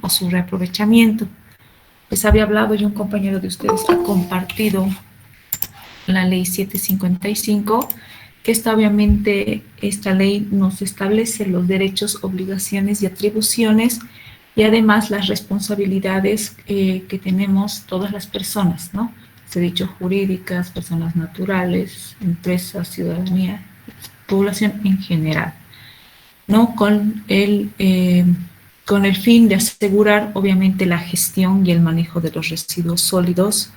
o su reaprovechamiento. Les había hablado y un compañero de ustedes ha compartido la ley 755, que obviamente esta ley nos establece los derechos, obligaciones y atribuciones y además las responsabilidades que tenemos todas las personas, ¿no? Se ha dicho jurídicas, personas naturales, empresas, ciudadanía, población en general, ¿no? Con el fin de asegurar obviamente la gestión y el manejo de los residuos sólidos.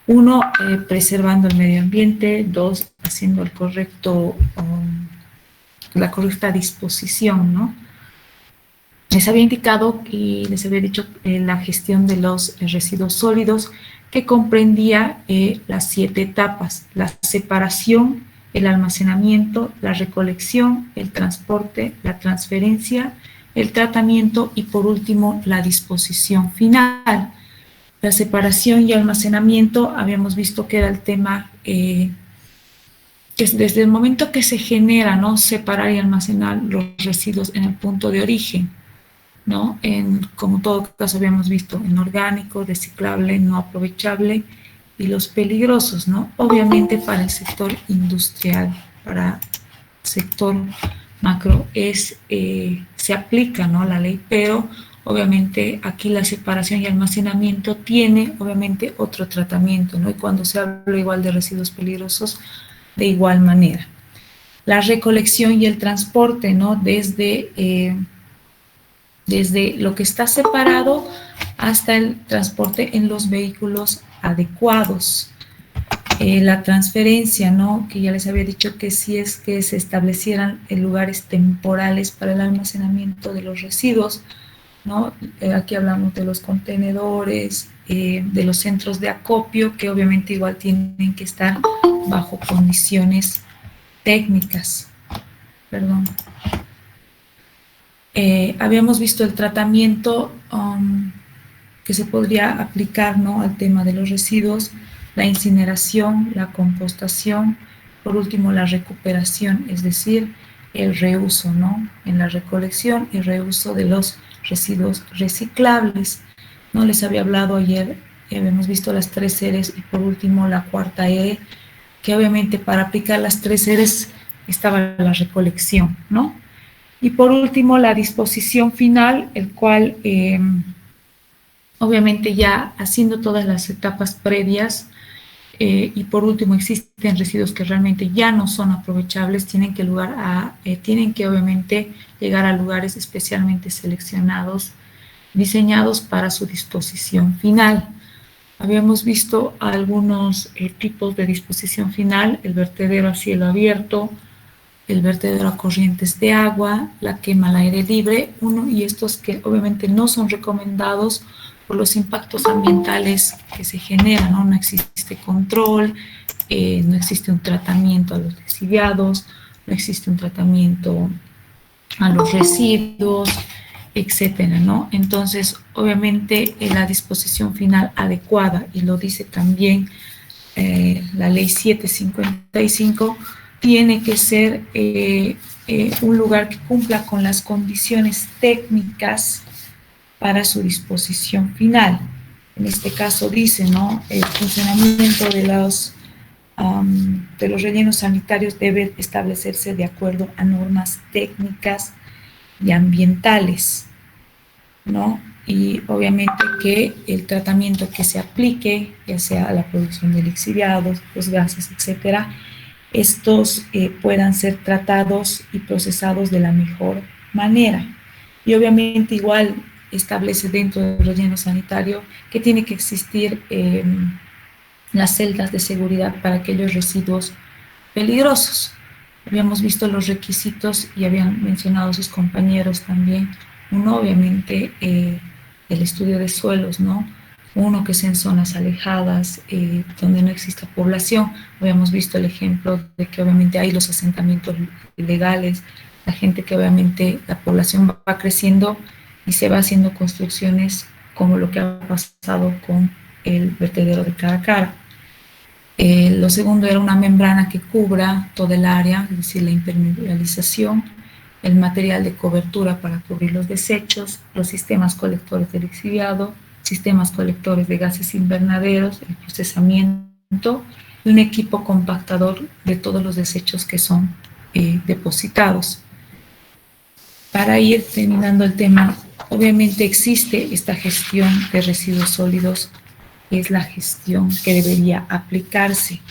Uno, preservando el medio ambiente. Dos, haciendo la correcta disposición, ¿no? Les había indicado y les había dicho la gestión de los residuos sólidos, que comprendía las 7 etapas: la separación, el almacenamiento, la recolección, el transporte, la transferencia, el tratamiento y por último la disposición final. La separación y almacenamiento habíamos visto que era el tema que desde el momento que se genera, ¿no?, separar y almacenar los residuos en el punto de origen, ¿no? Como todo caso habíamos visto, en orgánico, reciclable, no aprovechable y los peligrosos, ¿no? Obviamente para el sector industrial, para el sector macro se aplica, ¿no?, la ley, pero obviamente aquí la separación y almacenamiento tiene obviamente otro tratamiento, ¿no? Y cuando se habla igual de residuos peligrosos, de igual manera. La recolección y el transporte, ¿no?, desde lo que está separado hasta el transporte en los vehículos adecuados. La transferencia, ¿no?, que ya les había dicho que si es que se establecieran lugares temporales para el almacenamiento de los residuos, ¿no? Aquí hablamos de los contenedores, de los centros de acopio, que obviamente igual tienen que estar bajo condiciones técnicas. Perdón. Habíamos visto el tratamiento que se podría aplicar, ¿no?, al tema de los residuos, la incineración, la compostación, por último la recuperación, es decir, el reuso, ¿no?, en la recolección y reuso de los residuos reciclables. No les había hablado ayer, hemos visto las 3 R's y por último la 4ª R, que obviamente para aplicar las 3 R's estaba la recolección, ¿no? Y por último la disposición final, el cual obviamente ya haciendo todas las etapas previas, y por último existen residuos que realmente ya no son aprovechables, tienen que obviamente llegar a lugares especialmente seleccionados, diseñados para su disposición final. Habíamos visto algunos tipos de disposición final: el vertedero a cielo abierto, el vertedero a corrientes de agua, la quema al aire libre, y estos que obviamente no son recomendados por los impactos ambientales que se generan, ¿no? No existe control, no existe un tratamiento a los lixiviados, no existe un tratamiento a los residuos, etcétera, ¿no? Entonces, obviamente, la disposición final adecuada, y lo dice también la ley 755, tiene que ser un lugar que cumpla con las condiciones técnicas para su disposición final. En este caso dice, ¿no?, el funcionamiento de los rellenos sanitarios debe establecerse de acuerdo a normas técnicas y ambientales, ¿no? Y obviamente que el tratamiento que se aplique, ya sea a la producción de lixiviados, los gases, etcétera, estos puedan ser tratados y procesados de la mejor manera. Y obviamente igual establece dentro del relleno sanitario que tiene que existir las celdas de seguridad para aquellos residuos peligrosos. Habíamos visto los requisitos y habían mencionado sus compañeros también. Uno, obviamente, el estudio de suelos, ¿no? Uno, que sea en zonas alejadas, donde no exista población. Habíamos visto el ejemplo de que obviamente hay los asentamientos ilegales, la gente que obviamente la población va creciendo y se va haciendo construcciones como lo que ha pasado con el vertedero de Caracara. Lo segundo era una membrana que cubra toda el área, es decir, la impermeabilización. el material de cobertura para cubrir los desechos, los sistemas colectores de lixiviado, sistemas colectores de gases invernaderos, el procesamiento y un equipo compactador de todos los desechos que son depositados. Para ir terminando el tema, obviamente existe esta gestión de residuos sólidos, que es la gestión que debería aplicarse.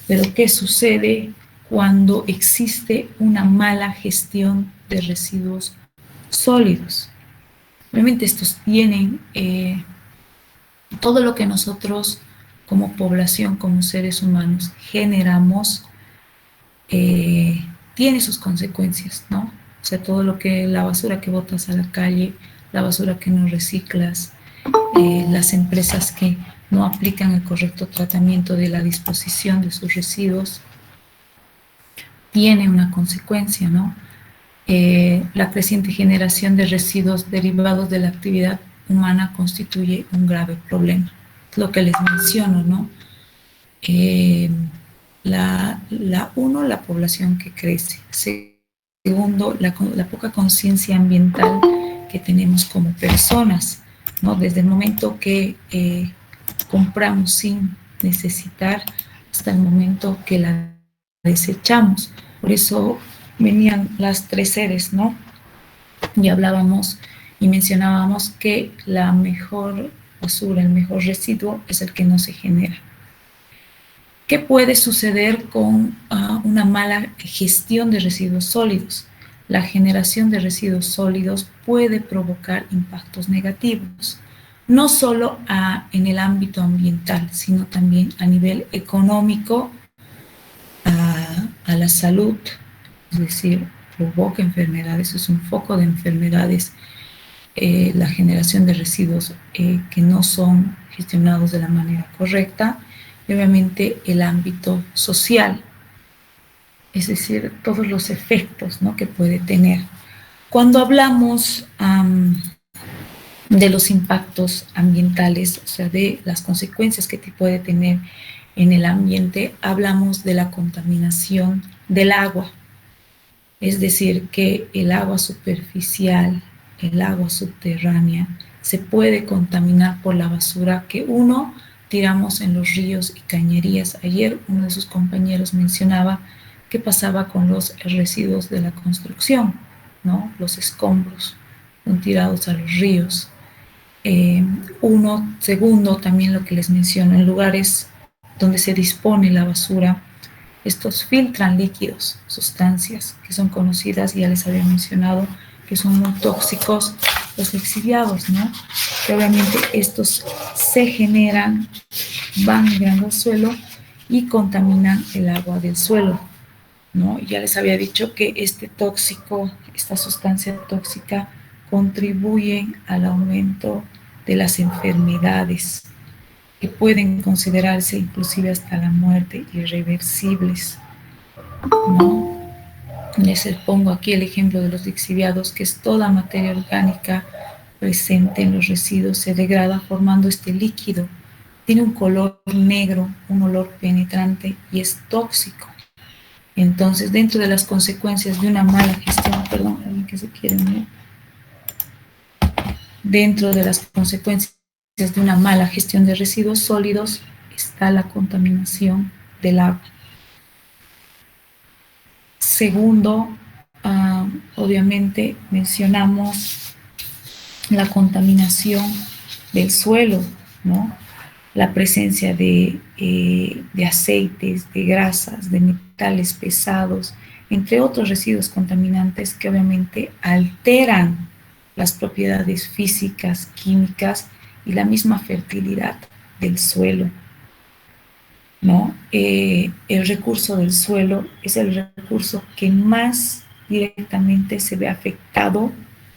Pero ¿qué sucede cuando existe una mala gestión de residuos sólidos? Obviamente estos tienen todo lo que nosotros como población, como seres humanos, generamos, tiene sus consecuencias, ¿no? O sea, todo lo que, la basura que botas a la calle, la basura que no reciclas, las empresas que no aplican el correcto tratamiento de la disposición de sus residuos, tiene una consecuencia, ¿no? La creciente generación de residuos derivados de la actividad humana constituye un grave problema. Lo que les menciono, ¿no? La población que crece. Segundo, la poca conciencia ambiental que tenemos como personas, ¿no? Desde el momento que compramos sin necesitar hasta el momento que la desechamos. Por eso venían las 3 seres, ¿no? Y hablábamos y mencionábamos que la mejor basura, el mejor residuo es el que no se genera. ¿Qué puede suceder con una mala gestión de residuos sólidos? La generación de residuos sólidos puede provocar impactos negativos, no solo en el ámbito ambiental, sino también a nivel económico, a la salud, es decir, provoca enfermedades, es un foco de enfermedades, la generación de residuos que no son gestionados de la manera correcta, y obviamente el ámbito social, es decir, todos los efectos, ¿no?, que puede tener. Cuando hablamos de los impactos ambientales, o sea, de las consecuencias que puede tener en el ambiente, hablamos de la contaminación del agua, es decir, que el agua superficial, el agua subterránea, se puede contaminar por la basura que tiramos en los ríos y cañerías. Ayer uno de sus compañeros mencionaba qué pasaba con los residuos de la construcción, ¿no? Los escombros son tirados a los ríos. Segundo, también lo que les menciono, en lugares donde se dispone la basura, estos filtran líquidos, sustancias que son conocidas, ya les había mencionado, que son muy tóxicos, los lixiviados, ¿no? Que obviamente estos se generan, van migrando al suelo y contaminan el agua del suelo, ¿no? Ya les había dicho que esta sustancia tóxica contribuye al aumento de las enfermedades que pueden considerarse inclusive hasta la muerte irreversibles, ¿no? Les pongo aquí el ejemplo de los lixiviados, que es toda materia orgánica presente en los residuos, se degrada formando este líquido. Tiene un color negro, un olor penetrante y es tóxico. Entonces, dentro de las consecuencias de una mala gestión, dentro de las consecuencias de una mala gestión de residuos sólidos está la contaminación del agua. Segundo, obviamente mencionamos la contaminación del suelo, ¿no? La presencia de aceites, de grasas, de metales pesados, entre otros residuos contaminantes que obviamente alteran las propiedades físicas, químicas y la misma fertilidad del suelo, ¿no? El recurso del suelo es el recurso que más directamente se ve afectado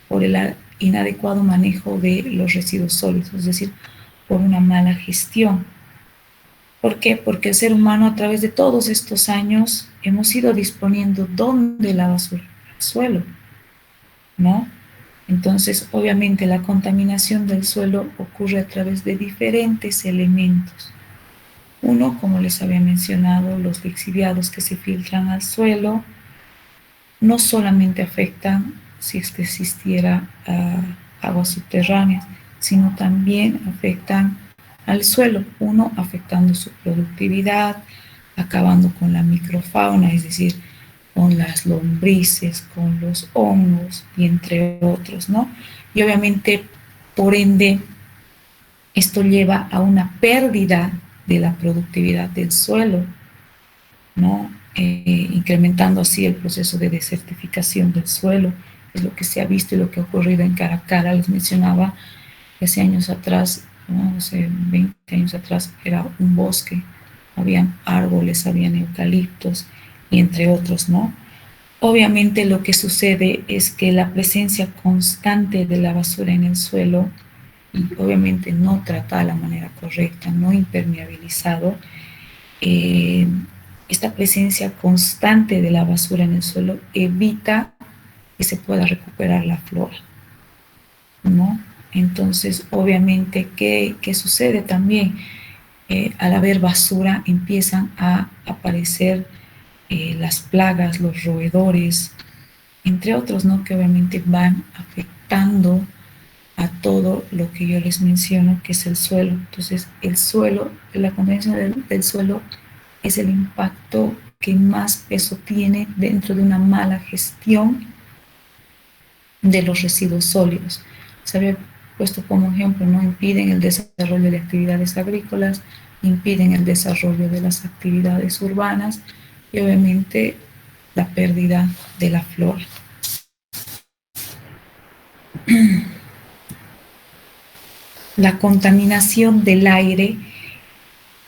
por el inadecuado manejo de los residuos sólidos, es decir, por una mala gestión. ¿Por qué? Porque el ser humano a través de todos estos años hemos ido disponiendo dónde la basura, el suelo, ¿no? Entonces, obviamente la contaminación del suelo ocurre a través de diferentes elementos. Uno, como les había mencionado, los lixiviados que se filtran al suelo, no solamente afectan si es que existiera aguas subterráneas, sino también afectan al suelo, uno afectando su productividad, acabando con la microfauna, es decir, con las lombrices, con los hongos y entre otros, ¿no? Y obviamente, por ende, esto lleva a una pérdida de la productividad del suelo, ¿no? Incrementando así el proceso de desertificación del suelo. Es lo que se ha visto y lo que ha ocurrido en Caracara. Les mencionaba que hace años atrás, ¿no? Hace 20 años atrás, era un bosque, habían árboles, habían eucaliptos y entre otros, ¿no? Obviamente lo que sucede es que la presencia constante de la basura en el suelo, y obviamente no tratada de la manera correcta, no impermeabilizado, eh, esta presencia constante de la basura en el suelo evita que se pueda recuperar la flora, ¿no? Entonces, obviamente, ¿qué sucede también? Al haber basura empiezan a aparecer las plagas, los roedores, entre otros, ¿no? Que obviamente van afectando a todo lo que yo les menciono, que es el suelo. Entonces, el suelo, la contaminación del suelo es el impacto que más peso tiene dentro de una mala gestión de los residuos sólidos. Se había puesto como ejemplo, ¿no? Impiden el desarrollo de actividades agrícolas, impiden el desarrollo de las actividades urbanas y obviamente la pérdida de la flora. La contaminación del aire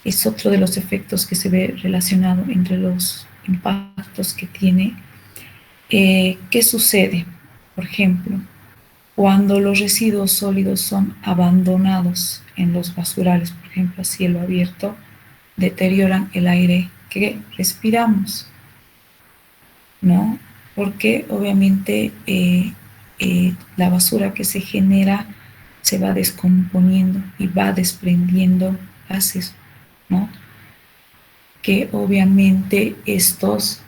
es otro de los efectos que se ve relacionado entre los impactos que tiene. ¿Qué sucede? Por ejemplo, cuando los residuos sólidos son abandonados en los basurales, por ejemplo, a cielo abierto, deterioran el aire que respiramos, ¿no? Porque obviamente la basura que se genera se va descomponiendo y va desprendiendo gases, ¿no? Que obviamente estos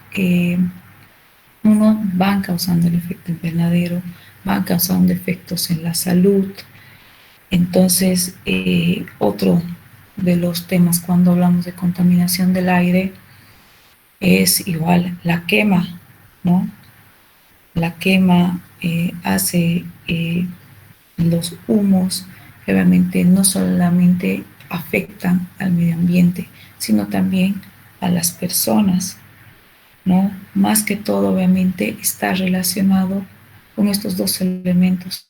uno van causando el efecto invernadero, van causando efectos en la salud. Entonces, otro de los temas cuando hablamos de contaminación del aire es igual la quema, ¿no? La quema hace los humos, que obviamente no solamente afectan al medio ambiente, sino también a las personas, ¿no? Más que todo, obviamente, está relacionado con estos dos elementos,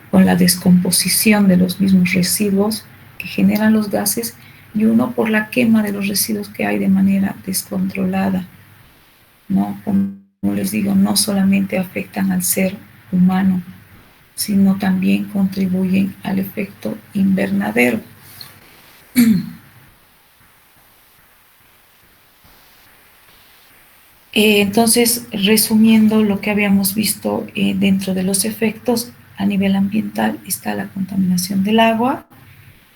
con la descomposición de los mismos residuos que generan los gases y uno por la quema de los residuos que hay de manera descontrolada, ¿no? Como les digo, no solamente afectan al ser humano, sino también contribuyen al efecto invernadero. Entonces, resumiendo lo que habíamos visto dentro de los efectos a nivel ambiental, está la contaminación del agua,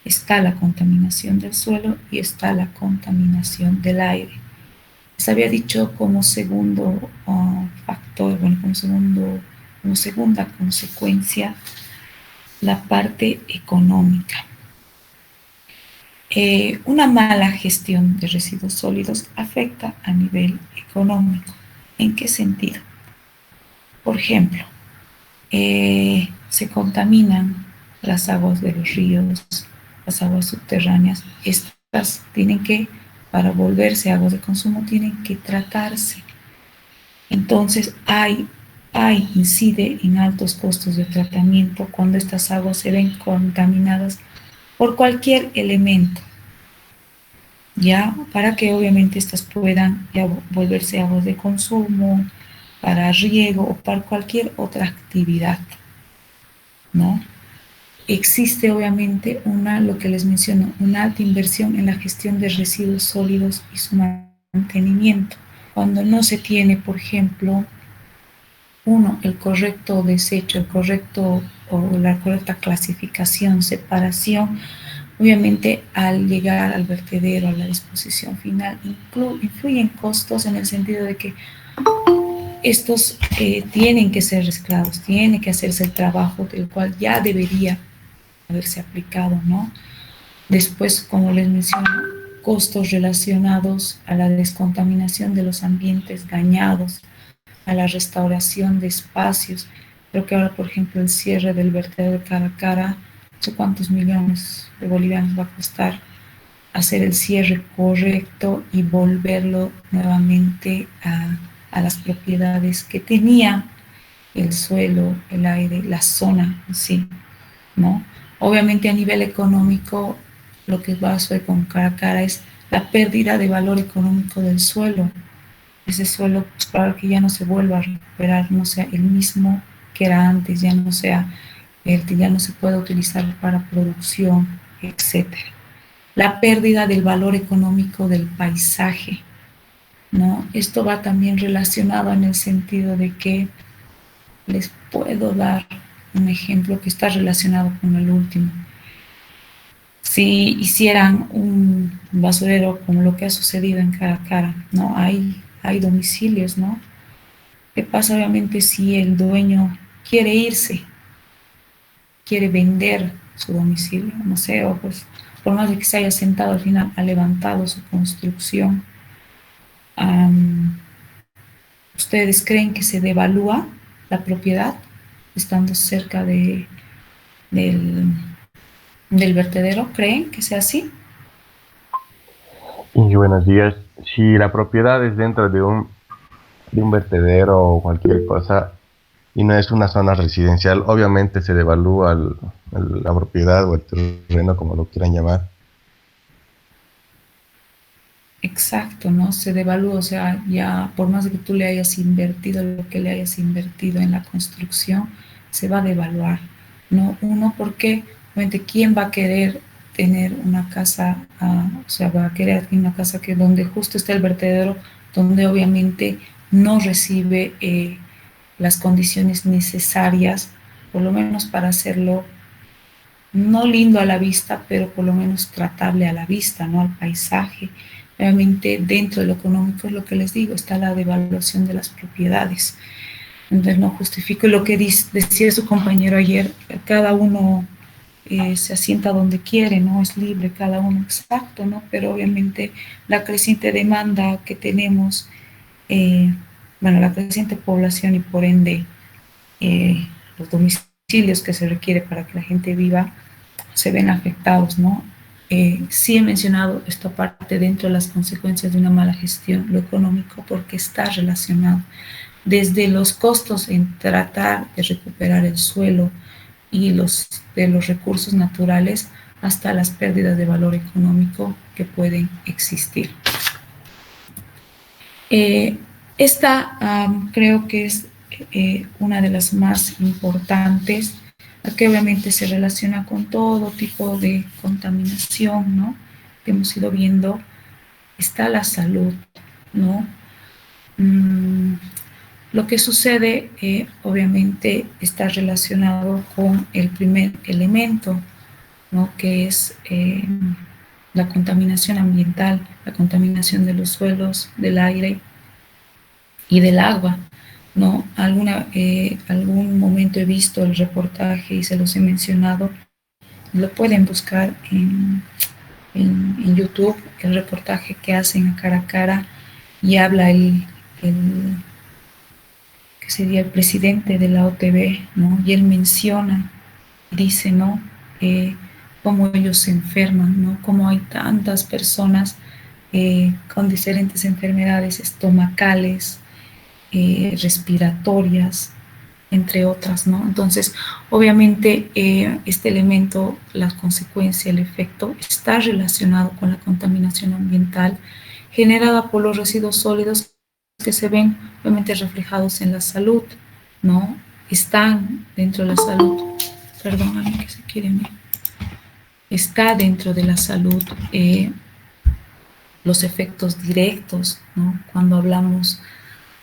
está la contaminación del suelo y está la contaminación del aire. Les había dicho como segundo factor, bueno, como segunda consecuencia, la parte económica. Una mala gestión de residuos sólidos afecta a nivel económico. ¿En qué sentido? Por ejemplo, se contaminan las aguas de los ríos, las aguas subterráneas. Estas tienen que, para volverse aguas de consumo, tienen que tratarse. Entonces, incide en altos costos de tratamiento cuando estas aguas se ven contaminadas por cualquier elemento, ya para que obviamente estas puedan ya volverse aguas de consumo, para riego o para cualquier otra actividad, ¿no? Existe obviamente lo que les menciono, una alta inversión en la gestión de residuos sólidos y su mantenimiento. Cuando no se tiene, por ejemplo, el correcto desecho, la correcta clasificación, separación, obviamente al llegar al vertedero, a la disposición final, influyen costos en el sentido de que estos tienen que ser reciclados, tiene que hacerse el trabajo del cual ya debería haberse aplicado, ¿no? Después, como les menciono, costos relacionados a la descontaminación de los ambientes dañados, a la restauración de espacios. Creo que ahora, por ejemplo, el cierre del vertedero de Caracara, no sé cuántos millones de bolivianos va a costar hacer el cierre correcto y volverlo nuevamente a las propiedades que tenía el suelo, el aire, la zona en sí, ¿no? Obviamente a nivel económico, lo que va a suceder con Caracara es la pérdida de valor económico del suelo. Ese suelo, pues, para que ya no se vuelva a recuperar, no sea el mismo que era antes, ya no sea verde, ya no se pueda utilizar para producción, etcétera. La pérdida del valor económico del paisaje, ¿no? Esto va también relacionado en el sentido de que les puedo dar un ejemplo que está relacionado con el último. Si hicieran un basurero como lo que ha sucedido en Caracara, ¿no? Hay domicilios, ¿no? ¿Qué pasa obviamente si el dueño quiere irse, quiere vender su domicilio? No sé, o pues por más de que se haya sentado al final, ha levantado su construcción. ¿Ustedes creen que se devalúa la propiedad estando cerca del vertedero? ¿Creen que sea así? Y buenos días. Si la propiedad es dentro de un vertedero o cualquier cosa y no es una zona residencial, obviamente se devalúa la propiedad o el terreno, como lo quieran llamar. Exacto, ¿no? Se devalúa, o sea, ya por más de que tú le hayas invertido lo que le hayas invertido en la construcción, se va a devaluar, ¿no? Uno, porque obviamente, ¿quién va a querer tener una casa, o sea, va a querer una casa que donde justo está el vertedero, donde obviamente no recibe las condiciones necesarias, por lo menos para hacerlo no lindo a la vista, pero por lo menos tratable a la vista, ¿no? Al paisaje. Realmente dentro de lo económico es lo que les digo, está la devaluación de las propiedades. Entonces no justifico lo que decía su compañero ayer, cada uno se asienta donde quiere, ¿no? Es libre cada uno, exacto, ¿no? Pero obviamente la creciente demanda que tenemos, eh, bueno, la creciente población y por ende los domicilios que se requiere para que la gente viva, se ven afectados, ¿no? Sí he mencionado esta parte dentro de las consecuencias de una mala gestión, lo económico, porque está relacionado desde los costos en tratar de recuperar el suelo y de los recursos naturales hasta las pérdidas de valor económico que pueden existir. Eh, esta creo que es una de las más importantes, que obviamente se relaciona con todo tipo de contaminación, ¿no? Que hemos ido viendo. Está la salud, ¿no? Lo que sucede, obviamente, está relacionado con el primer elemento, ¿no? Que es la contaminación ambiental, la contaminación de los suelos, del aire y del agua, ¿no? Algún momento he visto el reportaje y se los he mencionado, lo pueden buscar en YouTube, el reportaje que hacen a cara a cara y habla que sería el presidente de la OTB, ¿no? Y él menciona, dice, ¿no? Cómo ellos se enferman, ¿no? Cómo hay tantas personas con diferentes enfermedades estomacales, respiratorias, entre otras, ¿no? Entonces, obviamente, este elemento, la consecuencia, el efecto, está relacionado con la contaminación ambiental generada por los residuos sólidos que se ven obviamente reflejados en la salud, ¿no? Están dentro de la salud, perdóname que se quieren ir, está dentro de la salud los efectos directos, ¿no? Cuando hablamos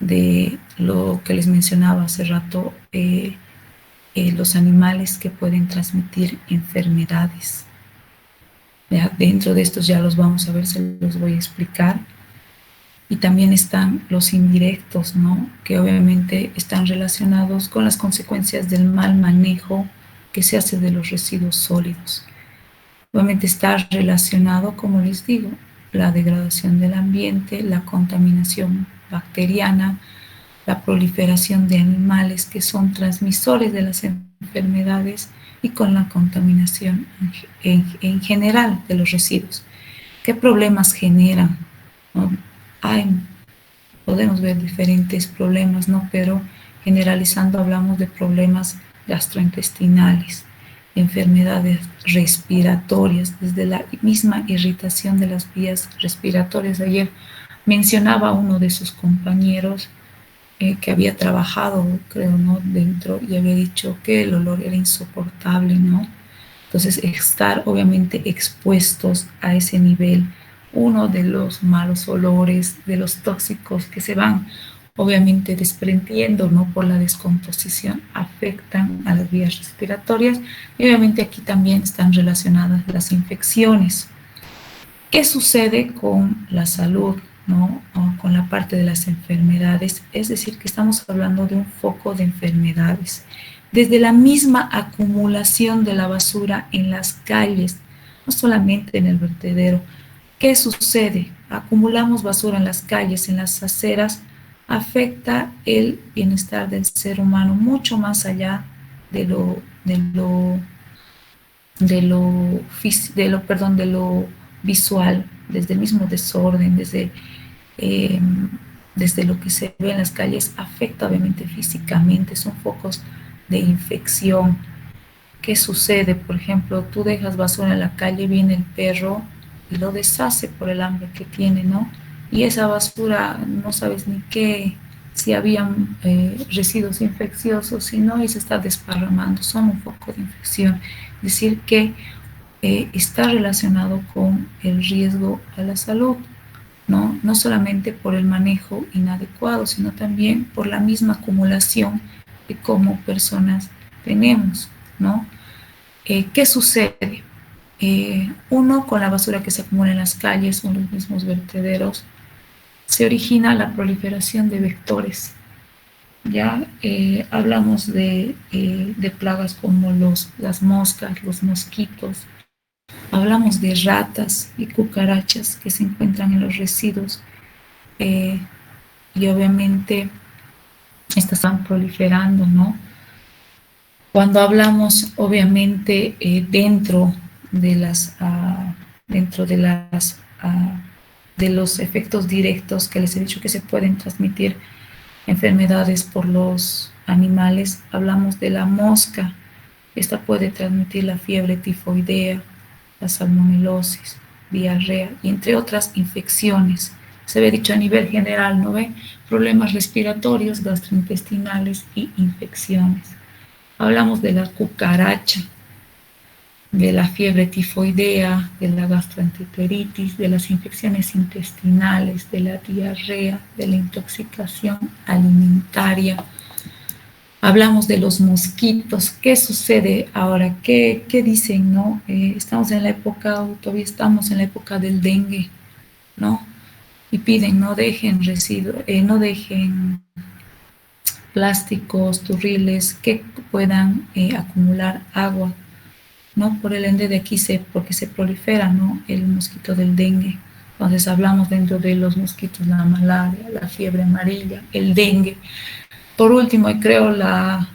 de lo que les mencionaba hace rato, los animales que pueden transmitir enfermedades. ¿Ya? Dentro de estos ya los vamos a ver, se los voy a explicar. Y también están los indirectos, ¿no? Que obviamente están relacionados con las consecuencias del mal manejo que se hace de los residuos sólidos. Obviamente está relacionado, como les digo, la degradación del ambiente, la contaminación bacteriana, la proliferación de animales que son transmisores de las enfermedades y con la contaminación en general de los residuos. ¿Qué problemas generan? ¿No? Podemos ver diferentes problemas, ¿no? Pero generalizando hablamos de problemas gastrointestinales, enfermedades respiratorias, desde la misma irritación de las vías respiratorias. Ayer mencionaba uno de sus compañeros que había trabajado, creo, ¿no? Dentro, y había dicho que el olor era insoportable, ¿no? Entonces, estar obviamente expuestos a ese nivel, uno de los malos olores, de los tóxicos que se van obviamente desprendiendo, ¿no? Por la descomposición, afectan a las vías respiratorias y obviamente aquí también están relacionadas las infecciones. ¿Qué sucede con la salud, ¿no? O con la parte de las enfermedades? Es decir, que estamos hablando de un foco de enfermedades. Desde la misma acumulación de la basura en las calles, no solamente en el vertedero. ¿Qué sucede? Acumulamos basura en las calles, en las aceras, afecta el bienestar del ser humano mucho más allá de lo visual, desde el mismo desorden, desde lo que se ve en las calles, afecta obviamente físicamente, son focos de infección. ¿Qué sucede? Por ejemplo, tú dejas basura en la calle, viene el perro y lo deshace por el hambre que tiene, ¿no? Y esa basura no sabes ni qué, si habían residuos infecciosos, si no, y se está desparramando, son un foco de infección. Es decir, que está relacionado con el riesgo a la salud, ¿no? No solamente por el manejo inadecuado, sino también por la misma acumulación que como personas tenemos, ¿no? ¿Qué sucede? Uno, con la basura que se acumula en las calles o en los mismos vertederos, se origina la proliferación de vectores. Ya hablamos de plagas como las moscas, los mosquitos, hablamos de ratas y cucarachas que se encuentran en los residuos y obviamente estas van proliferando, ¿no? Cuando hablamos obviamente de los efectos directos que les he dicho que se pueden transmitir enfermedades por los animales, hablamos de la mosca. Esta puede transmitir la fiebre tifoidea, la salmonelosis, diarrea y entre otras infecciones. Se ve dicho a nivel general, ¿no ve? Problemas respiratorios, gastrointestinales y infecciones. Hablamos de la cucaracha, de la fiebre tifoidea, de la gastroenteritis, de las infecciones intestinales, de la diarrea, de la intoxicación alimentaria. Hablamos de los mosquitos. ¿Qué sucede ahora? ¿Qué dicen, no? Estamos en la época, todavía estamos en la época del dengue, ¿no? Y piden, no dejen residuos, no dejen plásticos, turriles que puedan acumular agua, ¿no? Por el ende de aquí porque se prolifera, ¿no? El mosquito del dengue. Entonces hablamos dentro de los mosquitos la malaria, la fiebre amarilla, el dengue. Por último, y creo las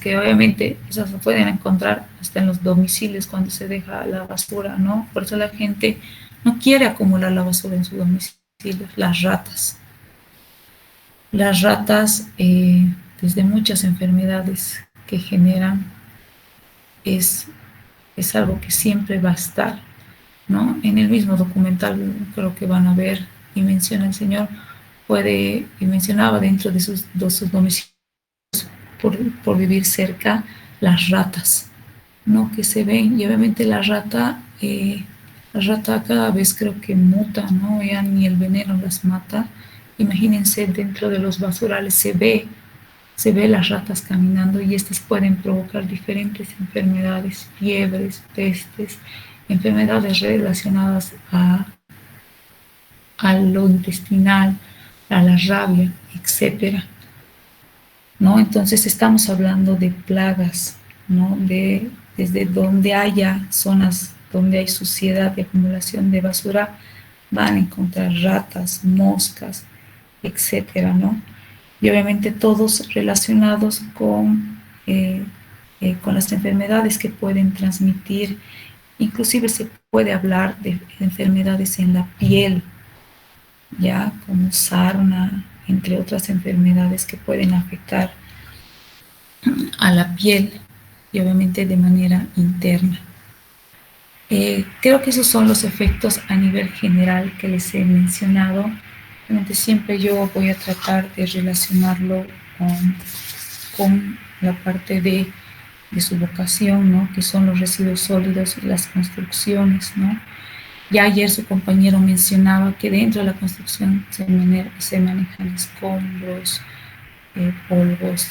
que obviamente esas se pueden encontrar hasta en los domicilios cuando se deja la basura, ¿no? Por eso la gente no quiere acumular la basura en sus domicilios. Las ratas. Las ratas, desde muchas enfermedades que generan, es algo que siempre va a estar, ¿no? En el mismo documental creo que van a ver y menciona el Señor, y mencionaba dentro de sus domicilios por vivir cerca las ratas, ¿no? Que se ven, y obviamente la rata cada vez creo que muta, ¿no? Ya ni el veneno las mata. Imagínense, dentro de los basurales se ve las ratas caminando y estas pueden provocar diferentes enfermedades, fiebres, pestes, enfermedades relacionadas a lo intestinal, a la rabia, etcétera, ¿no? Entonces estamos hablando de plagas, ¿no? Desde donde haya zonas donde hay suciedad y acumulación de basura, van a encontrar ratas, moscas, etcétera, ¿no? Y obviamente todos relacionados con las enfermedades que pueden transmitir. Inclusive se puede hablar de enfermedades en la piel, ya como sarna, entre otras enfermedades que pueden afectar a la piel y obviamente de manera interna. Creo que esos son los efectos a nivel general que les he mencionado. Obviamente siempre yo voy a tratar de relacionarlo con la parte de su vocación, ¿no? Que son los residuos sólidos y las construcciones, ¿no? Ya ayer su compañero mencionaba que dentro de la construcción se manejan escombros, polvos,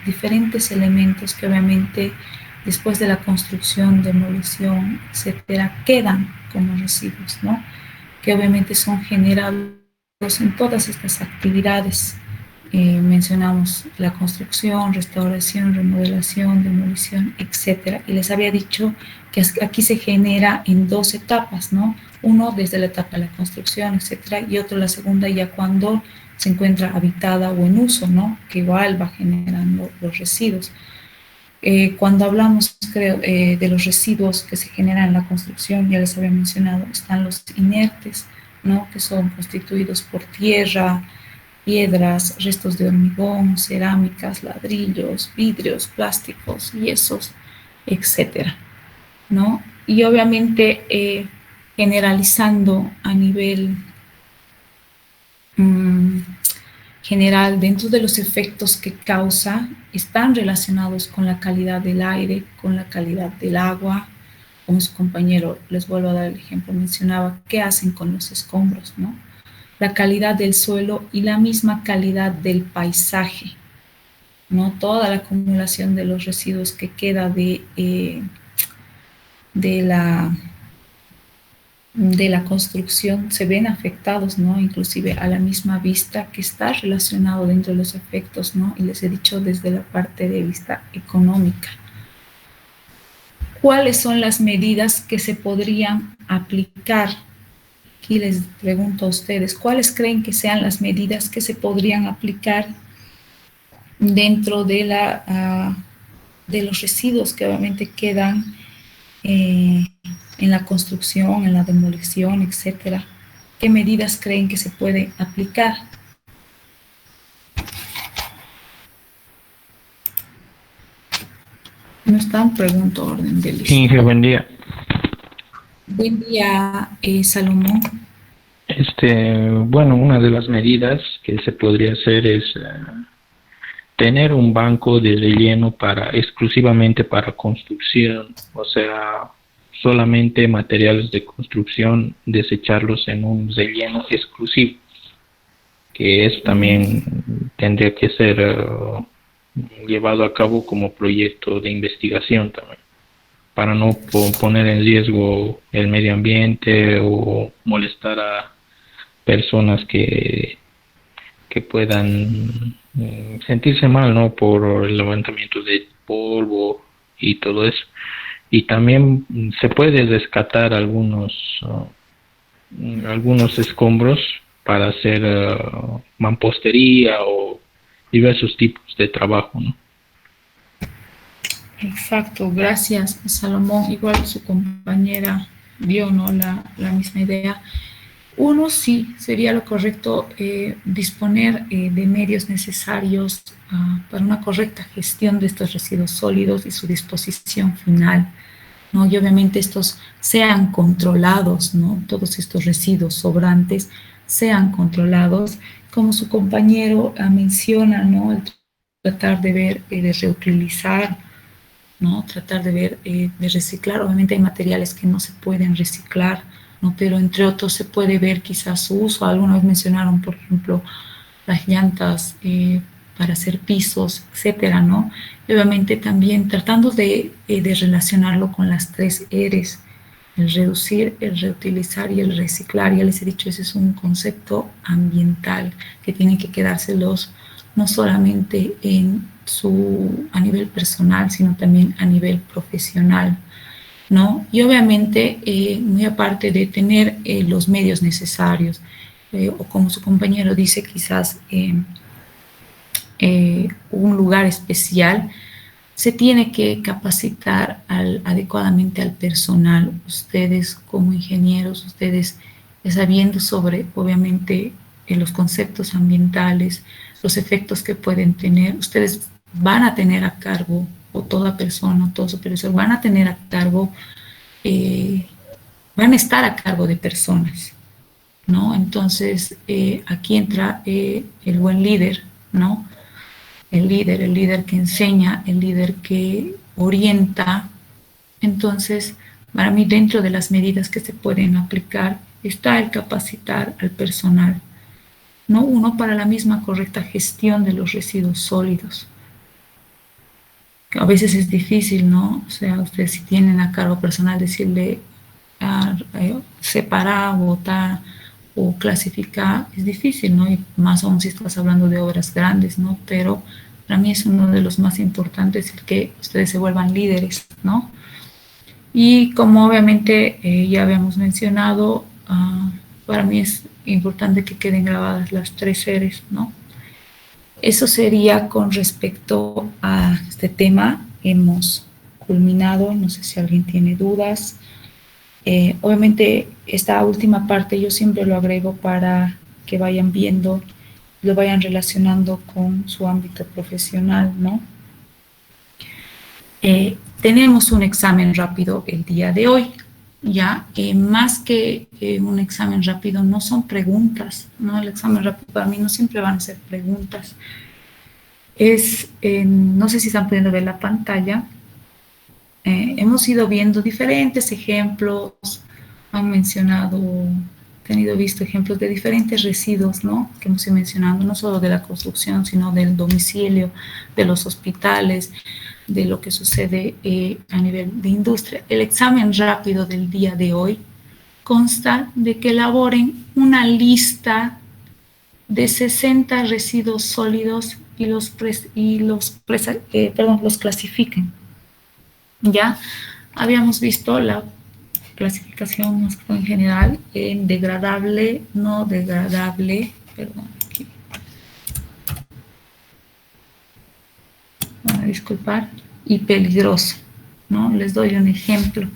diferentes elementos que obviamente después de la construcción, demolición, etcétera, quedan como residuos, ¿no? Que obviamente son generados en todas estas actividades. Mencionamos la construcción, restauración, remodelación, demolición, etcétera. Y les había dicho que aquí se genera en dos etapas, ¿no? Uno desde la etapa de la construcción, etcétera, y otro la segunda ya cuando se encuentra habitada o en uso, ¿no? Que igual va generando los residuos. Cuando hablamos, creo, de los residuos que se generan en la construcción, ya les había mencionado, están los inertes, ¿no? Que son constituidos por tierra, piedras, restos de hormigón, cerámicas, ladrillos, vidrios, plásticos, yesos, etcétera, ¿no? Y obviamente generalizando a nivel general, dentro de los efectos que causa, están relacionados con la calidad del aire, con la calidad del agua. Como su compañero, les vuelvo a dar el ejemplo, mencionaba, ¿qué hacen con los escombros, no? La calidad del suelo y la misma calidad del paisaje, ¿no? Toda la acumulación de los residuos que queda de la construcción se ven afectados, ¿no? Inclusive a la misma vista, que está relacionado dentro de los efectos, ¿no? Y les he dicho desde la parte de vista económica. ¿Cuáles son las medidas que se podrían aplicar? Aquí les pregunto a ustedes, ¿cuáles creen que sean las medidas que se podrían aplicar dentro de los residuos que obviamente quedan en la construcción, en la demolición, etcétera? ¿Qué medidas creen que se pueden aplicar? No están, pregunto orden de lista. Inge, buen día. Buen día, Salomón. Bueno, una de las medidas que se podría hacer es tener un banco de relleno exclusivamente para construcción, o sea, solamente materiales de construcción, desecharlos en un relleno exclusivo, que eso también tendría que ser llevado a cabo como proyecto de investigación también, para no poner en riesgo el medio ambiente o molestar a personas que puedan sentirse mal, ¿no? Por el levantamiento de polvo y todo eso. Y también se puede rescatar algunos escombros para hacer mampostería o diversos tipos de trabajo, ¿no? Exacto, gracias, Salomón. Igual su compañera dio, ¿no?, la misma idea. Uno, sí, sería lo correcto disponer de medios necesarios para una correcta gestión de estos residuos sólidos y su disposición final, ¿no? Y obviamente estos sean controlados, ¿no? Todos estos residuos sobrantes sean controlados, como su compañero menciona, ¿no? El tratar de ver, de reutilizar, ¿no? Tratar de ver, de reciclar. Obviamente hay materiales que no se pueden reciclar, ¿no? Pero entre otros se puede ver quizás su uso. Alguna vez mencionaron, por ejemplo, las llantas para hacer pisos, etcétera, ¿no? Y obviamente también tratando de relacionarlo con las 3 R's, el reducir, el reutilizar y el reciclar. Ya les he dicho, ese es un concepto ambiental que tiene que quedárselos no solamente a nivel personal, sino también a nivel profesional, ¿no? Y obviamente, muy aparte de tener los medios necesarios, o como su compañero dice, quizás un lugar especial, se tiene que capacitar adecuadamente al personal. Ustedes como ingenieros, ustedes sabiendo sobre, obviamente, los conceptos ambientales, los efectos que pueden tener, ustedes van a tener a cargo, o toda persona, todo supervisor, van a tener a cargo, van a estar a cargo de personas, ¿no? Entonces, aquí entra el buen líder, ¿no? El líder que enseña, el líder que orienta. Entonces, para mí, dentro de las medidas que se pueden aplicar, está el capacitar al personal, ¿no? Uno, para la misma correcta gestión de los residuos sólidos. Que a veces es difícil, ¿no? O sea, ustedes si tienen a cargo personal, decirle separar, botar o clasificar, es difícil, ¿no? Y más aún si estás hablando de obras grandes, ¿no? Pero para mí es uno de los más importantes el que ustedes se vuelvan líderes, ¿no? Y como obviamente ya habíamos mencionado, para mí es importante que queden grabadas las 3 R's, ¿no? Eso sería con respecto a este tema. Hemos culminado, no sé si alguien tiene dudas. Obviamente esta última parte yo siempre lo agrego para que vayan viendo, lo vayan relacionando con su ámbito profesional, ¿no? Tenemos un examen rápido el día de hoy, ya, más que un examen rápido, no son preguntas, ¿no? El examen rápido para mí no siempre van a ser preguntas. No sé si están pudiendo ver la pantalla. Hemos ido viendo diferentes ejemplos, han mencionado, visto ejemplos de diferentes residuos, ¿no? Que hemos ido mencionando, no solo de la construcción, sino del domicilio, de los hospitales, de lo que sucede a nivel de industria. El examen rápido del día de hoy consta de que elaboren una lista de 60 residuos sólidos y los clasifiquen. Ya habíamos visto la clasificación en general en degradable, no degradable, aquí. Van a disculpar, y peligroso, ¿no? Les doy un ejemplo.